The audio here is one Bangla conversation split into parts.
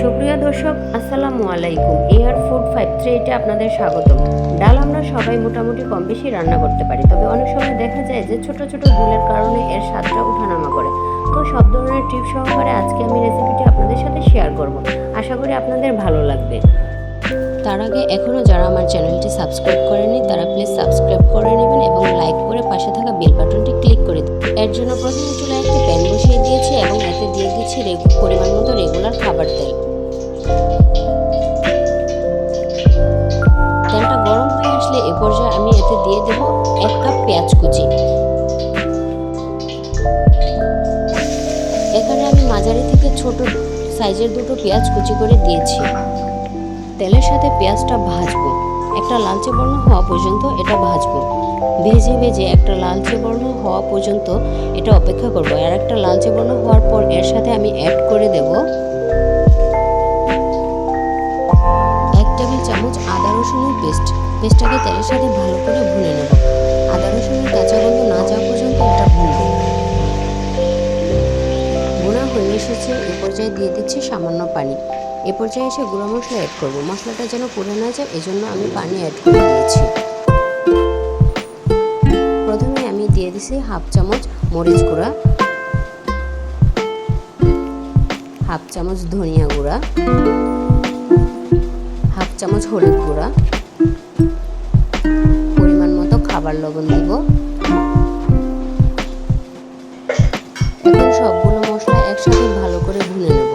সুপ্রিয় দর্শক, আসসালামু আলাইকুম। এয়ার ফুড 538-এ আপনাদের স্বাগতম। ডাল আমরা সবাই মোটামুটি কম বেশি রান্না করতে পারি, তবে অনেক সময় দেখা যায় যে ছোট ছোট ভুলের কারণে এর স্বাদটা ওঠানামা করে। তো সব ধরনের টিপ সহকারে আজকে আমি রেসিপিটি আপনাদের সাথে শেয়ার করব। আশা করি আপনাদের ভালো লাগবে। তার আগে এখনও যারা আমার চ্যানেলটি সাবস্ক্রাইব করেনি তারা প্লিজ সাবস্ক্রাইব করে নেবেন এবং লাইক করে পাশে থাকা বেল বাটনটি ক্লিক করে দিন। এর জন্য প্রথমে চুলায় একটি প্যান বসিয়ে দিয়েছি এবং এতে দিয়ে দিচ্ছি পরিমাণ মতো রেগুলার খাবার তেল। তেলটা গরম হয়ে আসলে এ পর্যায়ে আমি এতে দিয়ে দেব 1 কাপ পেঁয়াজ কুচি। এখানে আমি মাঝারি থেকে ছোট সাইজের দুটো পেঁয়াজ কুচি করে দিয়েছি। তেলের সাথে পেঁয়াজটা ভাজবো, একটা লালচে বর্ণ হওয়া পর্যন্ত এটা ভাজবো। ভেজে ভেজে একটা লালচে বর্ণ হওয়া পর্যন্ত এটা অপেক্ষা করব। আর একটা লালচে বর্ণ হওয়ার পর এর সাথে আমি অ্যাড করে দেব 1 টেবিল চামচ আদা রসুনের পেস্ট। পেস্টটাকে তেলের সাথে ভালো করে ভুনে নেব। আদা রসুনের কাঁচা গন্ধ না যাওয়া পর্যন্ত এটা ভুনবো। ভুনা হয়ে এসেছে, এ পর্যায়ে দিয়ে দিচ্ছি সামান্য পানি। এ পর্যায়ে এসে গুঁড়ো মশলা অ্যাড করব। মশলাটা যেন পুড়ে না যায় এজন্য আমি পানি অ্যাড করে দিয়েছি। প্রথমে আমি দিয়ে দিছি 1/2 চামচ মরিচ গুঁড়া, 1/2 চামচ ধনিয়া গুঁড়া, 1/2 চামচ হলুদ গুঁড়া, পরিমাণ মতো খাবার লবণ দিব। এখন সবগুলো মশলা একসাথে ভালো করে ভুনে নেব।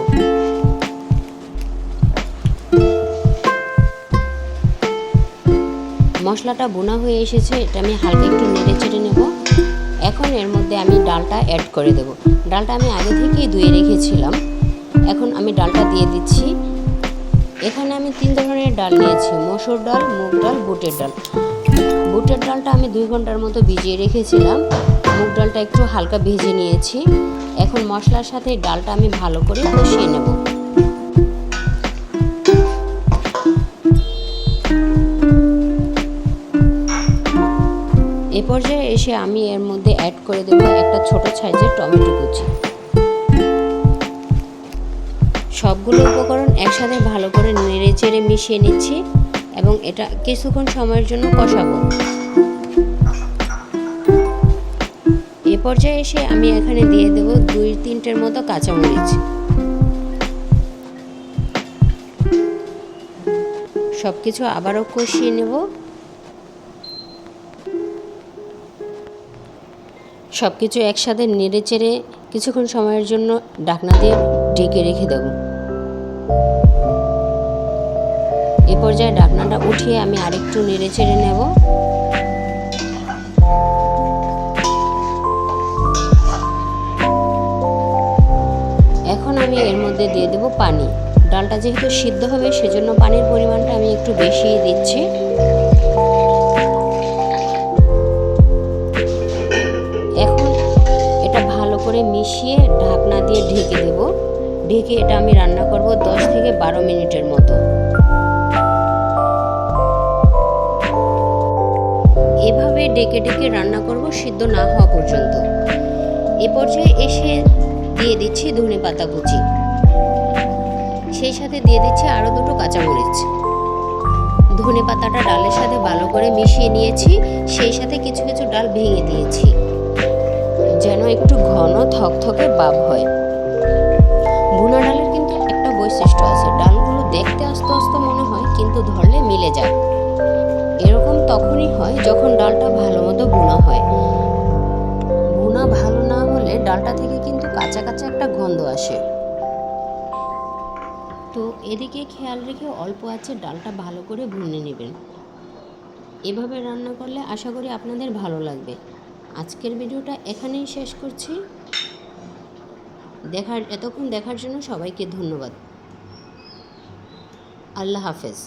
মশলাটা বোনা হয়ে এসেছে, এটা আমি হালকা একটু নেড়ে চেড়ে নেব। এখন এর মধ্যে আমি ডালটা অ্যাড করে দেব। ডালটা আমি আগে থেকেই ধুয়ে রেখেছিলাম। এখন আমি ডালটা দিয়ে দিচ্ছি। এখানে আমি 3 ধরনের ডাল নিয়েছি: মসুর ডাল, মুগ ডাল, বুটের ডাল। বুটের ডালটা আমি 2 ঘন্টার মতো ভিজিয়ে রেখেছিলাম। মুগ ডালটা একটু হালকা ভেজে নিয়েছি। এখন মশলার সাথে ডালটা আমি ভালো করে কষিয়ে নেব। এ পর্যায়ে এসে আমি এর মধ্যে অ্যাড করে দেব একটা ছোট সাইজের টমেটো কুচি। সবগুলো উপকরণ একসাথে ভালো করে নেড়ে চেড়ে মিশিয়ে নিচ্ছি এবং এটা কিছুক্ষণ সময়ের জন্য কষাবো। এ পর্যায়ে এসে আমি এখানে দিয়ে দেব 2-3টের মতো কাঁচামরিচ। সবকিছু আবারও কষিয়ে নেব। সবকিছু একসাথে নেড়ে চেড়ে কিছুক্ষণ সময়ের জন্য ঢাকনা দিয়ে ঢেকে রেখে দেব। এ পর্যায়ে ঢাকনাটা উঠিয়ে আমি আরেকটু নেড়ে চেড়ে নেব। এখন আমি এর মধ্যে দিয়ে দেব পানি। ডালটা যেহেতু সিদ্ধ হবে সেজন্য পানির পরিমাণটা আমি একটু বেশিই দিচ্ছি। এখন এটা ভালো করে মিশিয়ে ঢাকনা দিয়ে ঢেকে দেব। ঢেকে এটা আমি রান্না করব 10 থেকে 12 মিনিটের মতো। এভাবে ডেকে ডেকে রান্না করব সিদ্ধ না হওয়া পর্যন্ত। এ পর্যায়ে এসে দিয়ে দিচ্ছি ধনেপাতা কুচি, সেই সাথে দিয়ে দিচ্ছি আরও 2টো কাঁচামরিচ। ধনেপাতাটা ডালের সাথে ভালো করে মিশিয়ে নিয়েছি, সেই সাথে কিছু কিছু ডাল ভেঙে দিয়েছি যেন একটু ঘন থকথকে ভাব হয়। ভুনা ডালের কিন্তু একটা বৈশিষ্ট্য আছে, ডালগুলো দেখতে আস্তে আস্তে মনে হয় কিন্তু ধরলে মিলে যায়। এরকম তখনই হয় যখন ডালটা ভালো মতো ভুনা হয়। ভুনা ভালো না হলে ডালটা থেকে কিন্তু কাঁচা কাঁচা একটা গন্ধ আসে। তো এদিকে খেয়াল রেখে অল্প আঁচে ডালটা ভালো করে ভুনে নেবেন। এভাবে রান্না করলে আশা করি আপনাদের ভালো লাগবে। আজকের ভিডিওটা এখানেই শেষ করছি। এতক্ষণ দেখার জন্য সবাইকে ধন্যবাদ। আল্লাহ হাফেজ।